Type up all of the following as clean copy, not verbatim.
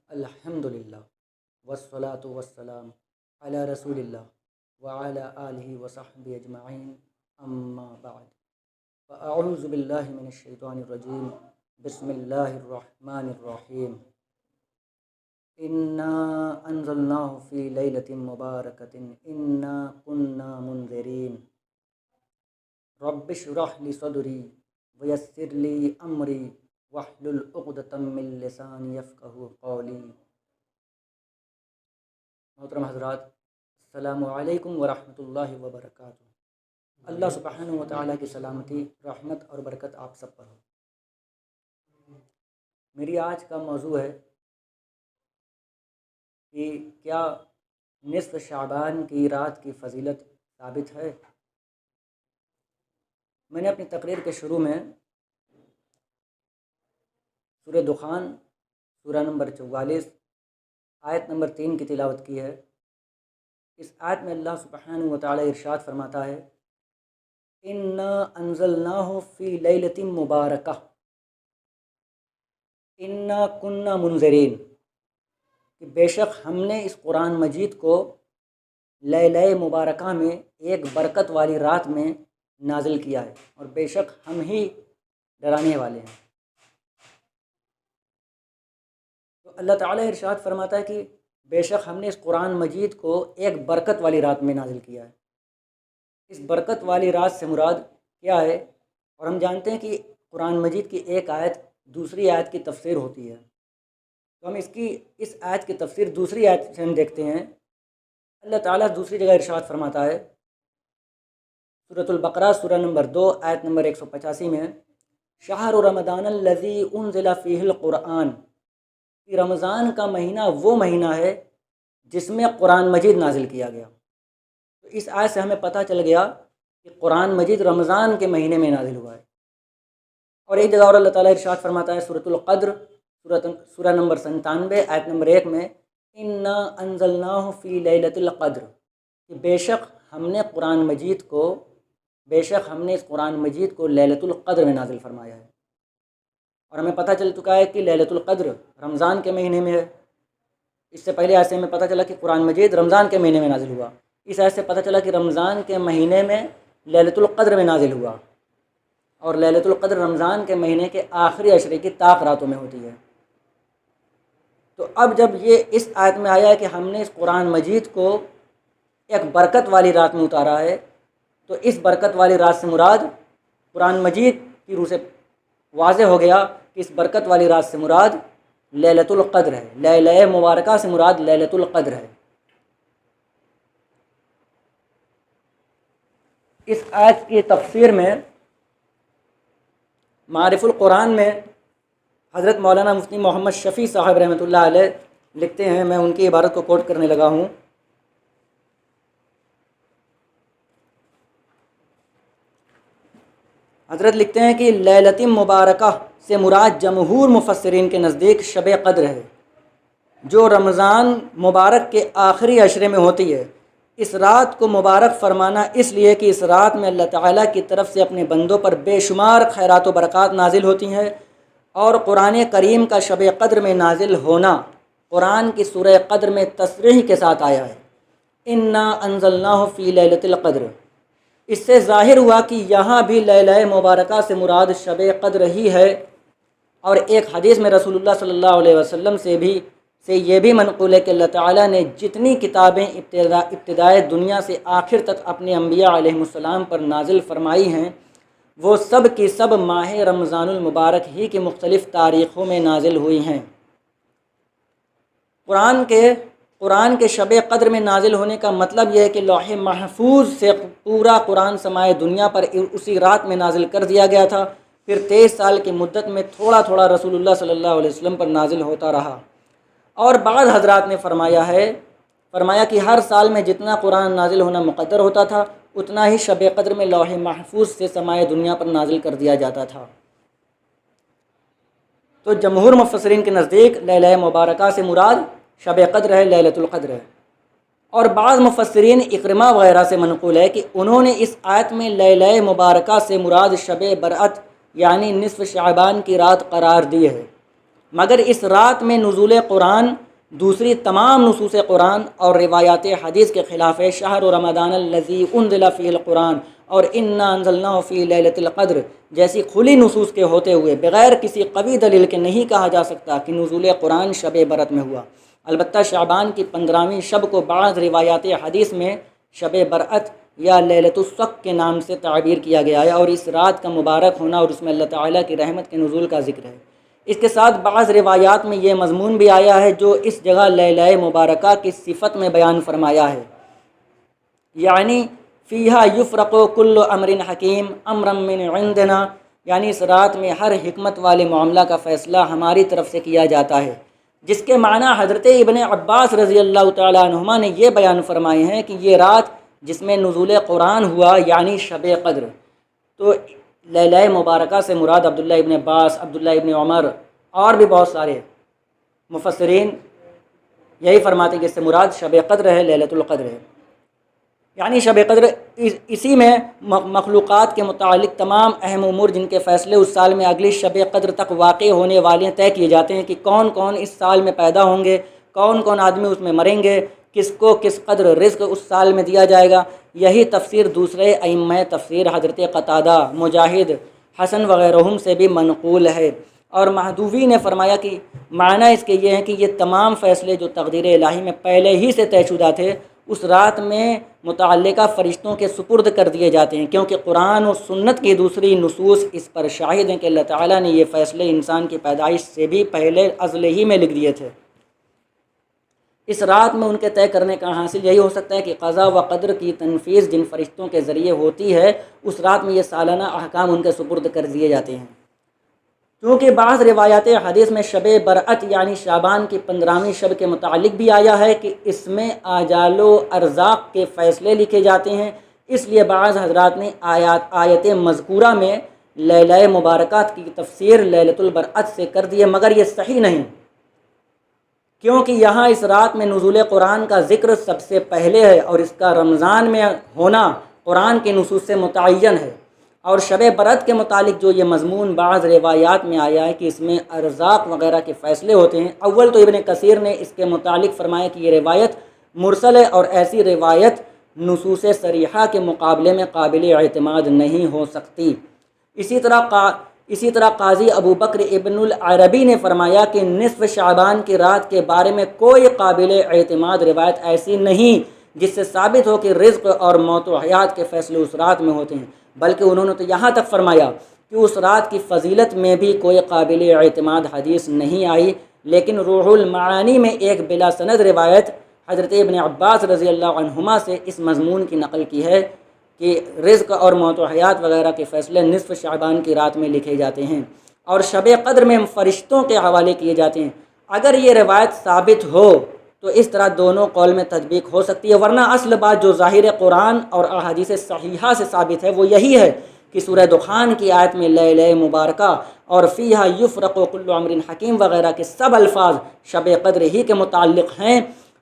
الحمدللہ والصلاۃ والسلام علی رسول اللہ وعلی آلہ وصحبہ اجمعین اما بعد فاعوذ باللہ من الشیطان الرجیم بسم اللہ الرحمن الرحیم انا انزلناہ فی لیلۃ مبارکۃ انا کنا منذرین رب اشرح لی صدری ویسر لی امری واحلل عقدۃ من لسانی یفقہوا قولی۔ محترم حضرات، السلام علیکم ورحمۃ اللہ وبرکاتہ۔ اللہ سبحانہ و تعالیٰ کی سلامتی، رحمت اور برکت آپ سب پر ہو۔ میری آج کا موضوع ہے کہ کیا نصف شعبان کی رات کی فضیلت ثابت ہے؟ میں نے اپنی تقریر کے شروع میں سورہ دخان سورہ نمبر 44 آیت نمبر 3 کی تلاوت کی ہے۔ اس آیت میں اللہ سبحانہ و تعالی ارشاد فرماتا ہے انا انزلناہ فی لیلۃ مبارکہ انا کنا منذرین، کہ بے شک ہم نے اس قرآن مجید کو لیلہ مبارکہ میں ایک برکت والی رات میں نازل کیا ہے، اور بے شک ہم ہی ڈرانے والے ہیں۔ تو اللہ تعالیٰ ارشاد فرماتا ہے کہ بے شک ہم نے اس قرآن مجید کو ایک برکت والی رات میں نازل کیا ہے۔ اس برکت والی رات سے مراد کیا ہے؟ اور ہم جانتے ہیں کہ قرآن مجید کی ایک آیت دوسری آیت کی تفسیر ہوتی ہے، تو ہم اس آیت کی تفسیر دوسری آیت سے ہم دیکھتے ہیں۔ اللہ تعالیٰ دوسری جگہ ارشاد فرماتا ہے سورۃ البقرہ سورہ نمبر 2 آیت نمبر 185 میں، شہر رمضان الذی انزل فیہ القرآن، کہ رمضان کا مہینہ وہ مہینہ ہے جس میں قرآن مجید نازل کیا گیا۔ تو اس آیت سے ہمیں پتہ چل گیا کہ قرآن مجید رمضان کے مہینے میں نازل ہوا ہے۔ اور ایک جگہ اور اللہ تعالیٰ ارشاد فرماتا ہے سورۃ القدر سورہ نمبر 97 آیت نمبر 1 میں، انا انزلناہ فی لیلۃ القدر، کہ بے شک ہم نے اس قرآن مجید کو لیلۃ القدر میں نازل فرمایا ہے۔ اور ہمیں پتہ چل چکا ہے کہ لیلۃ القدر رمضان کے مہینے میں ہے۔ اس سے پہلے آیت سے ہمیں پتہ چلا کہ قرآن مجید رمضان کے مہینے میں نازل ہوا۔ اس آیت سے پتہ چلا کہ رمضان کے مہینے میں لیلۃ القدر میں نازل ہوا، اور لیلۃ القدر رمضان کے مہینے کے آخری عشرے کی طاق راتوں میں ہوتی ہے۔ تو اب جب یہ اس آیت میں آیا ہے کہ ہم نے اس قرآن مجید کو ایک برکت والی رات میں اتارا ہے، تو اس برکت والی رات سے مراد قرآن مجید کی روح سے واضح ہو گیا کہ اس برکت والی رات سے مراد لیلۃ القدر ہے، لیلہ مبارکہ سے مراد لیلۃ القدر ہے۔ اس آیت کی تفسیر میں معارف القرآن میں حضرت مولانا مفتی محمد شفیع صاحب رحمۃ اللہ علیہ لکھتے ہیں، میں ان کی عبارت کو کوٹ کرنے لگا ہوں۔ حضرت لکھتے ہیں کہ لیلۃ مبارکہ سے مراد جمہور مفسرین کے نزدیک شب قدر ہے، جو رمضان مبارک کے آخری عشرے میں ہوتی ہے۔ اس رات کو مبارک فرمانا اس لیے کہ اس رات میں اللہ تعالیٰ کی طرف سے اپنے بندوں پر بے شمار خیرات و برکات نازل ہوتی ہیں، اور قرآن کریم کا شب قدر میں نازل ہونا قرآن کی سورہ قدر میں تصریح کے ساتھ آیا ہے، انا انزلناہ فی لیلۃ القدر۔ اس سے ظاہر ہوا کہ یہاں بھی لیلہ مبارکہ سے مراد شب قدر ہی ہے۔ اور ایک حدیث میں رسول اللہ صلی اللہ علیہ وسلم سے یہ بھی منقول ہے کہ اللہ تعالیٰ نے جتنی کتابیں ابتدائے دنیا سے آخر تک اپنے انبیاء علیہ السلام پر نازل فرمائی ہیں، وہ سب کی سب ماہ رمضان المبارک ہی کی مختلف تاریخوں میں نازل ہوئی ہیں۔ قرآن کے شب قدر میں نازل ہونے کا مطلب یہ ہے کہ لوح محفوظ سے پورا قرآن سمائے دنیا پر اسی رات میں نازل کر دیا گیا تھا، پھر 23 سال کی مدت میں تھوڑا تھوڑا رسول اللہ صلی اللہ علیہ وسلم پر نازل ہوتا رہا۔ اور بعض حضرات نے فرمایا کہ ہر سال میں جتنا قرآن نازل ہونا مقدر ہوتا تھا، اتنا ہی شب قدر میں لوح محفوظ سے سمائے دنیا پر نازل کر دیا جاتا تھا۔ تو جمہور مفسرین کے نزدیک لیلہ مبارکہ سے مراد شب قدر ہے، لیلۃ القدر ہے۔ اور بعض مفسرین اکرمہ وغیرہ سے منقول ہے کہ انہوں نے اس آیت میں لیلہ مبارکہ سے مراد شب برأت یعنی نصف شعبان کی رات قرار دی ہے۔ مگر اس رات میں نزول قرآن دوسری تمام نصوص قرآن اور روایات حدیث کے خلاف ہے۔ شہر رمضان الذی انزل فیہ القرآن اور انا انزلناہ فی لیلۃ القدر جیسی کھلی نصوص کے ہوتے ہوئے بغیر کسی قوی دلیل کے نہیں کہا جا سکتا کہ نزول قرآن شب برأت میں ہوا۔ البتہ شعبان کی 15ویں شب کو بعض روایات حدیث میں شب برأت یا لیلۃ الصق کے نام سے تعبیر کیا گیا ہے، اور اس رات کا مبارک ہونا اور اس میں اللہ تعالیٰ کی رحمت کے نزول کا ذکر ہے۔ اس کے ساتھ بعض روایات میں یہ مضمون بھی آیا ہے جو اس جگہ لیلہ مبارکہ کی صفت میں بیان فرمایا ہے، یعنی فیہا یفرق کل امر حکیم امرا من عندنا، یعنی اس رات میں ہر حکمت والے معاملہ کا فیصلہ ہماری طرف سے کیا جاتا ہے، جس کے معنی حضرت ابن عباس رضی اللہ تعالیٰ عنہما نے یہ بیان فرمائے ہیں کہ یہ رات جس میں نزول قرآن ہوا یعنی شب قدر۔ تو لیلہ مبارکہ سے مراد عبداللہ ابن عباس، عبداللہ ابن عمر اور بھی بہت سارے مفسرین یہی فرماتے ہیں کہ اس سے مراد شب قدر ہے، لیلۃ القدر ہے، یعنی شب قدر اسی میں مخلوقات کے متعلق تمام اہم امور جن کے فیصلے اس سال میں اگلی شب قدر تک واقع ہونے والے ہیں طے کیے جاتے ہیں کہ کون کون اس سال میں پیدا ہوں گے، کون کون آدمی اس میں مریں گے، کس کو کس قدر رزق اس سال میں دیا جائے گا۔ یہی تفسیر دوسرے ائمہ تفسیر حضرت قتادہ، مجاہد، حسن وغیرہم سے بھی منقول ہے، اور مہدوی نے فرمایا کہ معنی اس کے یہ ہے کہ یہ تمام فیصلے جو تقدیر الہی میں پہلے ہی سے طے شدہ تھے اس رات میں متعلقہ فرشتوں کے سپرد کر دیے جاتے ہیں، کیونکہ قرآن و سنت کی دوسری نصوص اس پر شاہد ہیں کہ اللہ تعالیٰ نے یہ فیصلے انسان کی پیدائش سے بھی پہلے ازل ہی میں لکھ دیے تھے۔ اس رات میں ان کے طے کرنے کا حاصل یہی ہو سکتا ہے کہ قضا و قدر کی تنفیذ جن فرشتوں کے ذریعے ہوتی ہے اس رات میں یہ سالانہ احکام ان کے سپرد کر دیے جاتے ہیں۔ کیونکہ بعض روایات حدیث میں شب برأت یعنی شعبان کی 15ویں شب کے متعلق بھی آیا ہے کہ اس میں آجال و ارزاق کے فیصلے لکھے جاتے ہیں، اس لیے بعض حضرات نے آیت مذکورہ میں لیلہ مبارکات کی تفسیر لیلۃ البرأت سے کر دی ہے، مگر یہ صحیح نہیں، کیونکہ یہاں اس رات میں نزول قرآن کا ذکر سب سے پہلے ہے اور اس کا رمضان میں ہونا قرآن کی نصوص سے متعین ہے، اور شب برأت کے متعلق جو یہ مضمون بعض روایات میں آیا ہے کہ اس میں ارزاق وغیرہ کے فیصلے ہوتے ہیں، اول تو ابن کثیر نے اس کے متعلق فرمایا کہ یہ روایت مرسل ہے اور ایسی روایت نصوص صریحہ کے مقابلے میں قابل اعتماد نہیں ہو سکتی۔ اسی طرح قاضی ابو بکر ابن العربی نے فرمایا کہ نصف شعبان کی رات کے بارے میں کوئی قابل اعتماد روایت ایسی نہیں جس سے ثابت ہو کہ رزق اور موت و حیات کے فیصلے اس رات میں ہوتے ہیں، بلکہ انہوں نے تو یہاں تک فرمایا کہ اس رات کی فضیلت میں بھی کوئی قابل اعتماد حدیث نہیں آئی، لیکن روح المعانی میں ایک بلا سند روایت حضرت ابن عباس رضی اللہ عنہما سے اس مضمون کی نقل کی ہے کہ رزق اور موت و حیات وغیرہ کے فیصلے نصف شعبان کی رات میں لکھے جاتے ہیں اور شب قدر میں فرشتوں کے حوالے کیے جاتے ہیں۔ اگر یہ روایت ثابت ہو تو اس طرح دونوں قول میں تطبیق ہو سکتی ہے، ورنہ اصل بات جو ظاہر قرآن اور احادیث صحیحہ سے ثابت ہے وہ یہی ہے کہ سورہ دخان کی آیت میں لیلہ مبارکہ اور فیہا یفرق کل امر حکیم وغیرہ کے سب الفاظ شب قدر ہی کے متعلق ہیں۔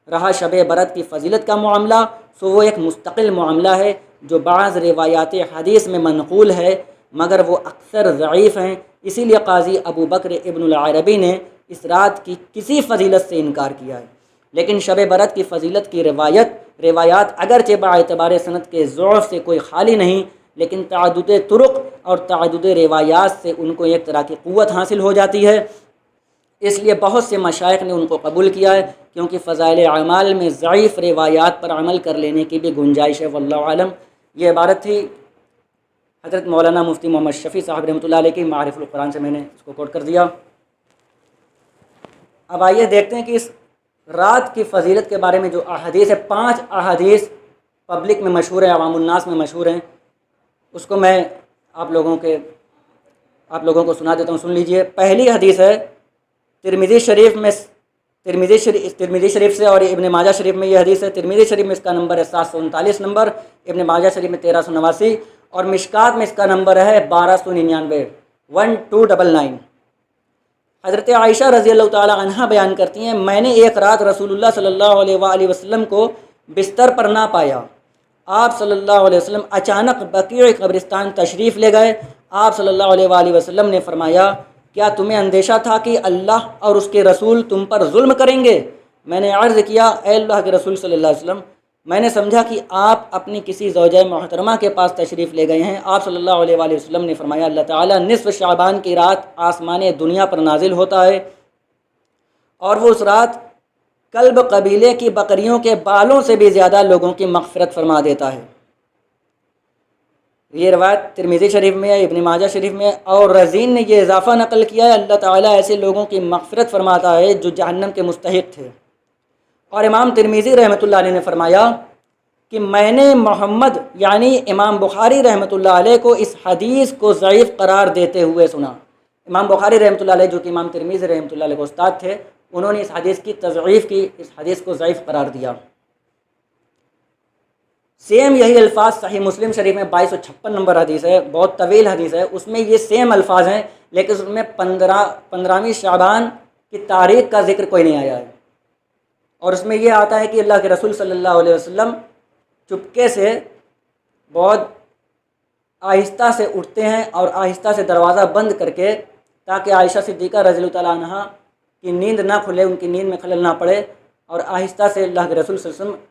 رہا شب برأت کی فضیلت کا معاملہ سو وہ ایک مستقل معاملہ ہے جو بعض روایات حدیث میں منقول ہے، مگر وہ اکثر ضعیف ہیں، اسی لیے قاضی ابو بکر ابن العربی نے اس رات کی کسی فضیلت سے انکار کیا ہے۔ لیکن شب برأت کی فضیلت کی روایات اگرچہ باعتبار سند کے ضعف سے کوئی خالی نہیں، لیکن تعدد طرق اور تعدد روایات سے ان کو ایک طرح کی قوت حاصل ہو جاتی ہے، اس لیے بہت سے مشائخ نے ان کو قبول کیا ہے، کیونکہ فضائل اعمال میں ضعیف روایات پر عمل کر لینے کی بھی گنجائش ہے، واللہ عالم۔ یہ عبارت تھی حضرت مولانا مفتی محمد شفیع صاحب رحمۃ اللہ علیہ کی معارف القرآن سے، میں نے اس کو کوٹ کر دیا۔ اب آئیے دیکھتے ہیں کہ اس رات کی فضیلت کے بارے میں جو احادیث ہے، 5 احادیث پبلک میں مشہور ہیں، عوام الناس میں مشہور ہیں، اس کو میں آپ لوگوں کو سنا دیتا ہوں، سن لیجئے۔ پہلی حدیث ہے ترمذی شریف سے اور ابن ماجہ شریف میں یہ حدیث ہے۔ ترمذی شریف میں اس کا نمبر ہے 739 نمبر، ابن ماجہ شریف میں 1389 اور مشکات میں اس کا نمبر ہے 1299 1299۔ حضرت عائشہ رضی اللہ تعالی عنہ بیان کرتی ہیں، میں نے ایک رات رسول اللہ صلی اللہ علیہ وآلہ وسلم کو بستر پر نہ پایا۔ آپ صلی اللہ علیہ وسلم اچانک بقیع قبرستان تشریف لے گئے۔ آپ صلی اللہ علیہ وآلہ وسلم نے فرمایا کیا تمہیں اندیشہ تھا کہ اللہ اور اس کے رسول تم پر ظلم کریں گے؟ میں نے عرض کیا اے اللہ کے رسول صلی اللہ علیہ وسلم، میں نے سمجھا کہ آپ اپنی کسی زوجہ محترمہ کے پاس تشریف لے گئے ہیں۔ آپ صلی اللہ علیہ وآلہ وسلم نے فرمایا اللہ تعالیٰ نصف شعبان کی رات آسمان دنیا پر نازل ہوتا ہے اور وہ اس رات کلب قبیلے کی بکریوں کے بالوں سے بھی زیادہ لوگوں کی مغفرت فرما دیتا ہے۔ یہ روایت ترمذی شریف میں ہے، ابن ماجہ شریف میں، اور رزین نے یہ اضافہ نقل کیا ہے اللہ تعالیٰ ایسے لوگوں کی مغفرت فرماتا ہے جو جہنم کے مستحق تھے۔ اور امام ترمذی رحمۃ اللہ علیہ نے فرمایا کہ میں نے محمد یعنی امام بخاری رحمۃ اللہ علیہ کو اس حدیث کو ضعیف قرار دیتے ہوئے سنا۔ امام بخاری رحمۃ اللہ علیہ جو کہ امام ترمذی رحمۃ اللہ علیہ کے استاد تھے، انہوں نے اس حدیث کی تضعیف کی، اس حدیث کو ضعیف قرار دیا۔ سیم یہی الفاظ صحیح مسلم شریف میں 2256 نمبر حدیث ہے، بہت طویل حدیث ہے، اس میں یہ سیم الفاظ ہیں، لیکن اس میں 15ویں شعبان کی تاریخ کا ذکر کوئی نہیں آیا ہے۔ اور اس میں یہ آتا ہے کہ اللہ کے رسول صلی اللہ علیہ وسلم چپکے سے بہت آہستہ سے اٹھتے ہیں اور آہستہ سے دروازہ بند کر کے، تاکہ عائشہ صدیقہ رضی اللہ تعالیٰ عنہ کی نیند نہ کھلے، ان کی نیند میں خلل نہ پڑے، اور آہستہ سے اللہ کے رسول صلی اللہ علیہ وسلم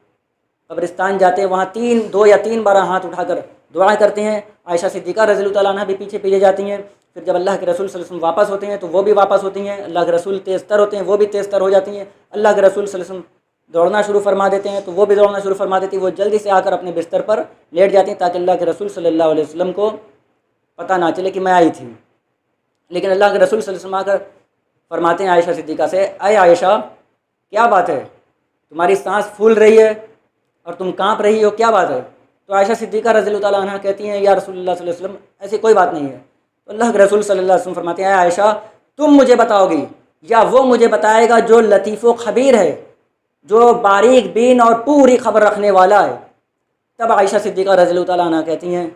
قبرستان جاتے ہیں، وہاں 2 یا 3 بار ہاتھ اٹھا کر دعائیں کرتے ہیں۔ عائشہ صدیقہ رضی اللہ تعالیٰ عنہ بھی پیچھے پیچھے جاتی ہیں۔ پھر جب اللہ کے رسول صلی اللہ علیہ وسلم واپس ہوتے ہیں تو وہ بھی واپس ہوتی ہیں، اللہ کے رسول تیز تر ہوتے ہیں، وہ بھی تیز تر ہو جاتی ہیں، اللہ کے رسول صلی اللہ علیہ وسلم دوڑنا شروع فرما دیتے ہیں تو وہ بھی دوڑنا شروع فرما دیتی ہیں، وہ جلدی سے آ کر اپنے بستر پر لیٹ جاتی ہیں تاکہ اللہ کے رسول صلی اللہ علیہ وسلم کو پتہ نہ چلے کہ میں آئی تھی۔ لیکن اللہ کے رسول صلی اللہ علیہ وسلم آ کر فرماتے ہیں عائشہ صدیقہ سے، اے عائشہ کیا بات ہے، تمہاری سانس پھول رہی ہے اور تم کانپ رہی ہو، کیا بات ہے؟ تو عائشہ صدیقہ رضی اللہ تعالیٰ عنہ کہتی ہیں یا رسول اللہ صلی اللہ علیہ وسلم ایسی کوئی بات نہیں ہے۔ تو اللہ کے رسول صلی اللہ علیہ وسلم فرماتے ہیں اے عائشہ تم مجھے بتاؤ گی یا وہ مجھے بتائے گا جو لطیف و خبیر ہے، جو باریک بین اور پوری خبر رکھنے والا ہے؟ تب عائشہ صدیقہ رضی اللہ تعالیٰ عنہ کہتی ہیں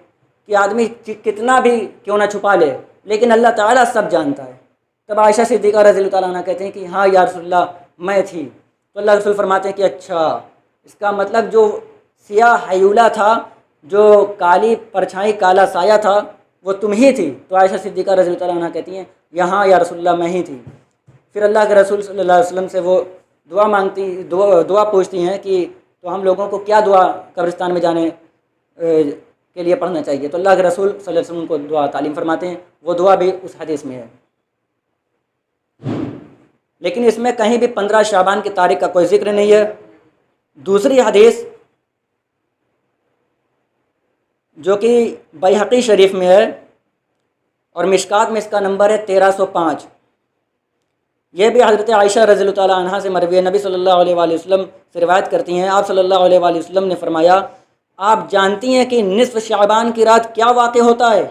کہ آدمی کتنا بھی کیوں نہ چھپا لے لیکن اللہ تعالیٰ سب جانتا ہے۔ تب عائشہ صدیقہ رضی اللہ تعالیٰ عنہ کہتے ہیں کہ ہاں یا رسول اللہ میں تھی۔ تو اللہ رسول فرماتے ہیں کہ اچھا، اس کا مطلب جو سیاہ حیولہ تھا، جو کالی پرچھائی کالا سایہ تھا، وہ تم ہی تھی؟ تو عائشہ صدیقہ رضی اللہ تعالیٰ عنہ کہتی ہیں یہاں یا رسول اللہ میں ہی تھی۔ پھر اللہ کے رسول صلی اللہ علیہ وسلم سے وہ دعا پوچھتی ہیں کہ تو ہم لوگوں کو کیا دعا قبرستان میں جانے کے لیے پڑھنا چاہیے؟ تو اللہ کے رسول صلی اللہ علیہ وسلم کو دعا تعلیم فرماتے ہیں، وہ دعا بھی اس حدیث میں ہے، لیکن اس میں کہیں بھی 15 شعبان کی تاریخ کا کوئی ذکر نہیں ہے۔ دوسری حدیث جو کہ بیہقی شریف میں ہے اور مشکات میں اس کا نمبر ہے 1305، یہ بھی حضرت عائشہ رضی اللہ تعالیٰ عنہ سے مروی نبی صلی اللہ علیہ وآلہ وسلم سے روایت کرتی ہیں، آپ صلی اللہ علیہ وآلہ وسلم نے فرمایا آپ جانتی ہیں کہ نصف شعبان کی رات کیا واقع ہوتا ہے؟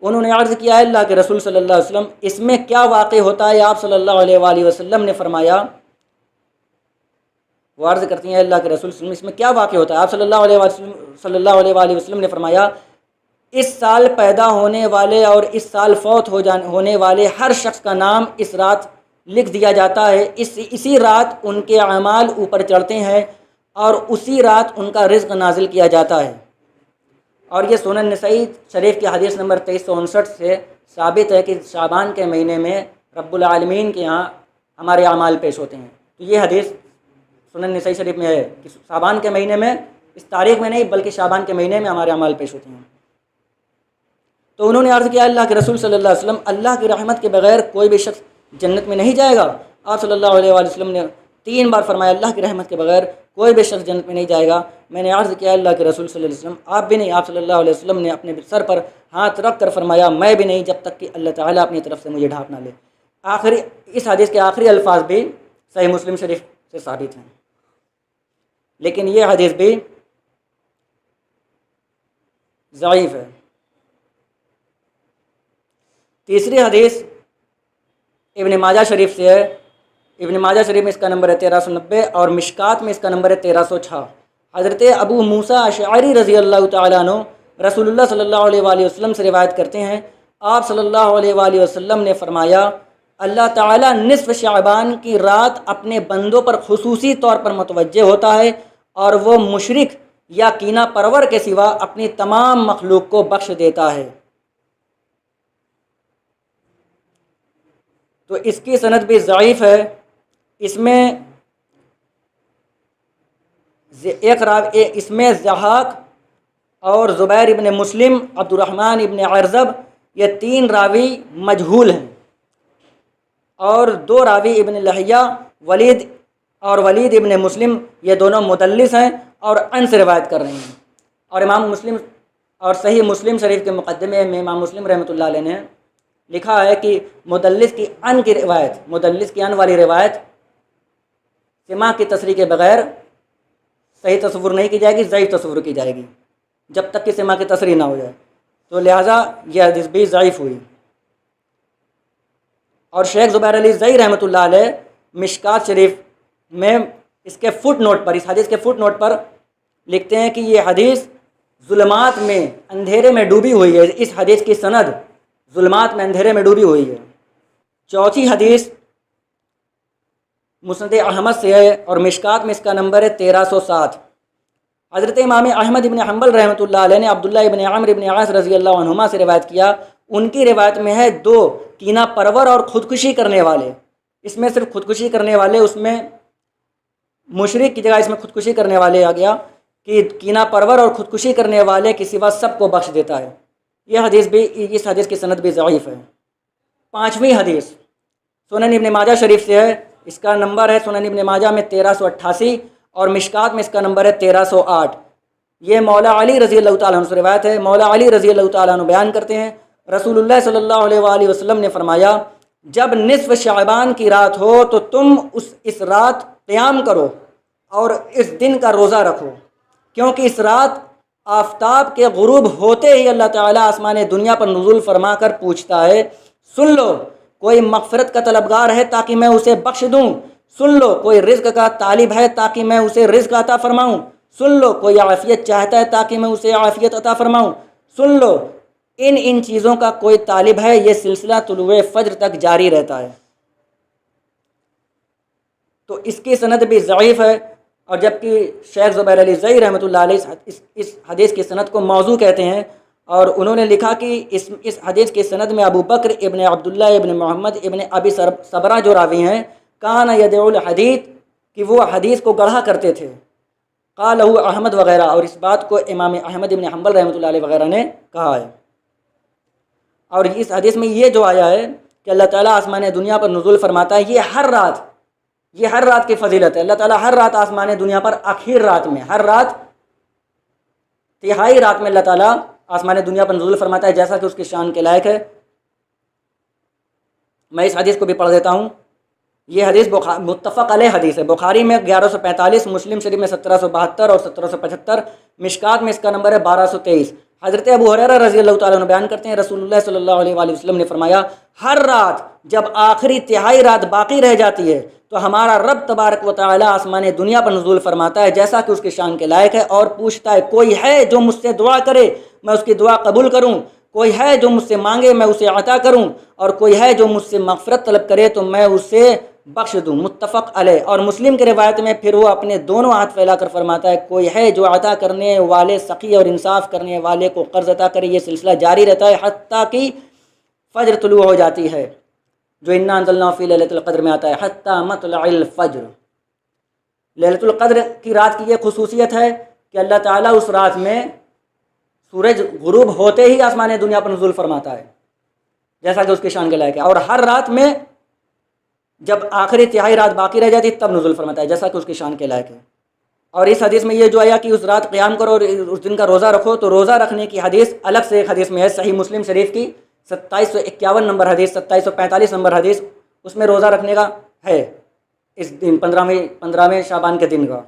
انہوں نے عرض کیا ہے اللہ کے رسول صلی اللہ علیہ وسلم اس میں کیا واقع ہوتا ہے؟ آپ صلی اللہ علیہ وآلہ وسلم نے فرمایا، وہ عرض کرتی ہیں اللہ کے رسول صلی اللہ علیہ وسلم اس میں کیا واقع ہوتا ہے؟ آپ صلی اللہ علیہ وآلہ وسلم نے فرمایا اس سال پیدا ہونے والے اور اس سال فوت ہونے والے ہر شخص کا نام اس رات لکھ دیا جاتا ہے، اسی رات ان کے اعمال اوپر چڑھتے ہیں اور اسی رات ان کا رزق نازل کیا جاتا ہے۔ اور یہ سنن نسائی شریف کی حدیث نمبر 2359 سے ثابت ہے کہ شعبان کے مہینے میں رب العالمین کے ہاں ہمارے اعمال پیش ہوتے ہیں۔ تو یہ حدیث سنن نسائی شریف میں ہے کہ شعبان کے مہینے میں، اس تاریخ میں نہیں بلکہ شعبان کے مہینے میں ہمارے اعمال پیش ہوتے ہیں۔ تو انہوں نے عرض کیا اللہ کے رسول صلی اللہ علیہ وسلم اللہ کی رحمت کے بغیر کوئی بھی شخص جنت میں نہیں جائے گا؟ آپ صلی اللہ علیہ وآلہ وسلم نے 3 بار فرمایا اللہ کی رحمت کے بغیر کوئی بھی شخص جنت میں نہیں جائے گا۔ میں نے عرض کیا اللہ کے رسول صلی اللہ علیہ وسلم آپ بھی نہیں؟ آپ صلی اللہ علیہ وسلم نے اپنے سر پر ہاتھ رکھ کر فرمایا میں بھی نہیں جب تک کہ اللہ تعالیٰ اپنی طرف سے مجھے ڈھانپ نہ لے۔ اس حدیث کے آخری الفاظ بھی صحیح مسلم شریف سے ثابت ہیں، لیکن یہ حدیث بھی ضعیف ہے۔ تیسری حدیث ابن ماجہ شریف سے ہے، ابن ماجہ شریف میں اس کا نمبر ہے 1390 اور مشکات میں اس کا نمبر ہے 1306۔ حضرت ابو موسیٰ اشعری رضی اللہ تعالیٰ عنہ رسول اللہ صلی اللہ علیہ وآلہ وسلم سے روایت کرتے ہیں، آپ صلی اللہ علیہ وآلہ وسلم نے فرمایا اللہ تعالیٰ نصف شعبان کی رات اپنے بندوں پر خصوصی طور پر متوجہ ہوتا ہے اور وہ مشرک یا کینہ پرور کے سوا اپنی تمام مخلوق کو بخش دیتا ہے۔ تو اس کی سند بھی ضعیف ہے۔ اس میں اس میں ضحاک اور زبیر ابن مسلم، عبد الرحمن ابن عرزب، یہ 3 راوی مجہول ہیں، اور 2 راوی ابن لہیہ ولید ابن مسلم یہ دونوں مدلس ہیں اور ان سے روایت کر رہے ہیں۔ اور امام مسلم اور صحیح مسلم شریف کے مقدمے میں امام مسلم رحمۃ اللہ علیہ نے لکھا ہے کہ مدلس کی ان والی روایت سماع کی تصریح کے بغیر صحیح تصور نہیں کی جائے گی، ضعیف تصور کی جائے گی جب تک کہ سماع کی تصریح نہ ہو جائے، تو لہٰذا یہ حدیث بھی ضعیف ہوئی۔ اور شیخ زبیر علی زئی رحمۃ اللہ علیہ مشکات شریف میں اس کے فٹ نوٹ پر، اس حدیث کے فٹ نوٹ پر لکھتے ہیں کہ یہ حدیث ظلمات میں اندھیرے میں ڈوبی ہوئی ہے، اس حدیث کی سند ظلمات میں اندھیرے میں ڈوبی ہوئی ہے۔ چوتھی حدیث مسند احمد سے ہے اور مشکات میں اس کا نمبر ہے 1307۔ حضرت امام احمد ابن حنبل رحمۃ اللہ علیہ نے عبداللہ ابن عمرو ابن عاص رضی اللہ عنہما سے روایت کیا، ان کی روایت میں ہے 2 کینہ پرور اور خودکشی کرنے والے۔ اس میں صرف خودکشی کرنے والے، اس میں مشرک کی جگہ اس میں خودکشی کرنے والے آ گیا کہ کینہ پرور اور خودکشی کرنے والے کے سوا سب کو بخش دیتا ہے۔ یہ حدیث بھی، اس حدیث کی سند بھی ضعیف ہے۔ 5ویں حدیث سنن ابن ماجہ شریف سے ہے، اس کا نمبر ہے سنن ابن ماجہ میں 1388 اور مشکات میں اس کا نمبر ہے 1308۔ یہ مولا علی رضی اللہ تعالیٰ عنہ سے روایت ہے۔ مولا علی رضی اللہ تعالیٰ عنہ بیان کرتے ہیں، رسول اللہ صلی اللہ علیہ وآلہ وسلم نے فرمایا، جب نصف شعبان کی رات ہو تو تم اس رات قیام کرو اور اس دن کا روزہ رکھو، کیونکہ اس رات آفتاب کے غروب ہوتے ہی اللہ تعالیٰ آسمان دنیا پر نزول فرما کر پوچھتا ہے، سن لو کوئی مغفرت کا طلبگار ہے تاکہ میں اسے بخش دوں، سن لو کوئی رزق کا طالب ہے تاکہ میں اسے رزق عطا فرماؤں، سن لو کوئی عافیت چاہتا ہے تاکہ میں اسے عافیت عطا فرماؤں، سن لو ان چیزوں کا کوئی طالب ہے۔ یہ سلسلہ طلوع فجر تک جاری رہتا ہے۔ تو اس کی سند بھی ضعیف ہے، اور جبکہ شیخ زبیر علی زئی رحمۃ اللہ علیہ اس حدیث کی سند کو موضوع کہتے ہیں، اور انہوں نے لکھا کہ اس حدیث کی سند میں ابو بکر ابن عبداللہ ابن محمد ابن ابی صبرہ جو راوی ہیں، کان یدعو الحدیث، کہ وہ حدیث کو گڑھا کرتے تھے، قالہ احمد وغیرہ، اور اس بات کو امام احمد ابن حنبل رحمۃ اللہ علیہ وغیرہ نے کہا ہے۔ اور اس حدیث میں یہ جو آیا ہے کہ اللہ تعالیٰ آسمان دنیا پر نزول فرماتا ہے، یہ ہر رات کی فضیلت ہے۔ اللہ تعالیٰ ہر رات آسمان دنیا پر آخر رات میں، ہر رات تہائی رات میں اللہ تعالیٰ آسمان دنیا پر نزول فرماتا ہے، جیسا کہ اس کی شان کے لائق ہے۔ میں اس حدیث کو بھی پڑھ دیتا ہوں۔ یہ حدیث متفق علیہ حدیث ہے، بخاری میں 1145، مسلم شریف میں 1772 اور 1775، مشکات میں اس کا نمبر ہے 1223۔ حضرت ابو ہریرہ رضی اللہ تعالیٰ عنہ بیان کرتے ہیں، رسول اللہ صلی اللہ علیہ وآلہ وسلم نے فرمایا، ہر رات جب آخری تہائی رات باقی رہ جاتی ہے تو ہمارا رب تبارک و تعالیٰ آسمان دنیا پر نزول فرماتا ہے، جیسا کہ اس کی شان کے لائق ہے، اور پوچھتا ہے، کوئی ہے جو مجھ سے دعا کرے میں اس کی دعا قبول کروں، کوئی ہے جو مجھ سے مانگے میں اسے عطا کروں، اور کوئی ہے جو مجھ سے مغفرت طلب کرے تو میں اسے بخش دوں۔ متفق علیہ۔ اور مسلم کی روایت میں پھر وہ اپنے دونوں ہاتھ پھیلا کر فرماتا ہے، کوئی ہے جو عطا کرنے والے سخی اور انصاف کرنے والے کو قرض عطا کرے۔ یہ سلسلہ جاری رہتا ہے حتیٰ کہ فجر طلوع ہو جاتی ہے، جو انا انزلناہ فی لیلۃ القدر میں آتا ہے، حتیٰ مطلع الفجر۔ لیلۃ القدر کی رات کی یہ خصوصیت ہے کہ اللہ تعالیٰ اس رات میں سورج غروب ہوتے ہی آسمان دنیا پر نزول فرماتا ہے، جیسا کہ اس کی شان کے لائق ہے، اور ہر رات میں جب آخری تہائی رات باقی رہ جاتی تب نزول فرماتا ہے، جیسا کہ اس کی شان کے لائق ہے۔ اور اس حدیث میں یہ جو آیا کہ اس رات قیام کرو اور اس دن کا روزہ رکھو، تو روزہ رکھنے کی حدیث الگ سے ایک حدیث میں ہے، صحیح مسلم شریف کی 2751 نمبر حدیث، 2745 نمبر حدیث، اس میں روزہ رکھنے کا ہے، اس دن 15ویں شعبان کے دن کا۔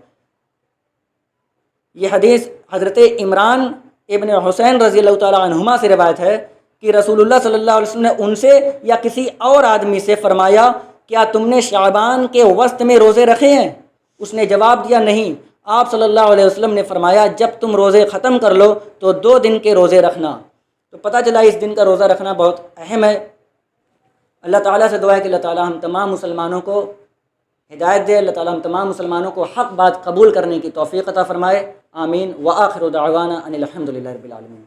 یہ حدیث حضرت عمران ابن حسین رضی اللہ تعالیٰ عنہما سے روایت ہے کہ رسول اللہ صلی اللہ علیہ وسلم نے ان سے یا کسی اور آدمی سے فرمایا، کیا تم نے شعبان کے وسط میں روزے رکھے ہیں؟ اس نے جواب دیا، نہیں۔ آپ صلی اللہ علیہ وسلم نے فرمایا، جب تم روزے ختم کر لو تو 2 دن کے روزے رکھنا۔ تو پتہ چلا اس دن کا روزہ رکھنا بہت اہم ہے۔ اللہ تعالیٰ سے دعا ہے کہ اللہ تعالیٰ ہم تمام مسلمانوں کو ہدایت دے، اللہ تعالیٰ ہم تمام مسلمانوں کو حق بات قبول کرنے کی توفیق عطا فرمائے، آمین۔ وآخر دعوانا ان الحمد للہ رب العالمین۔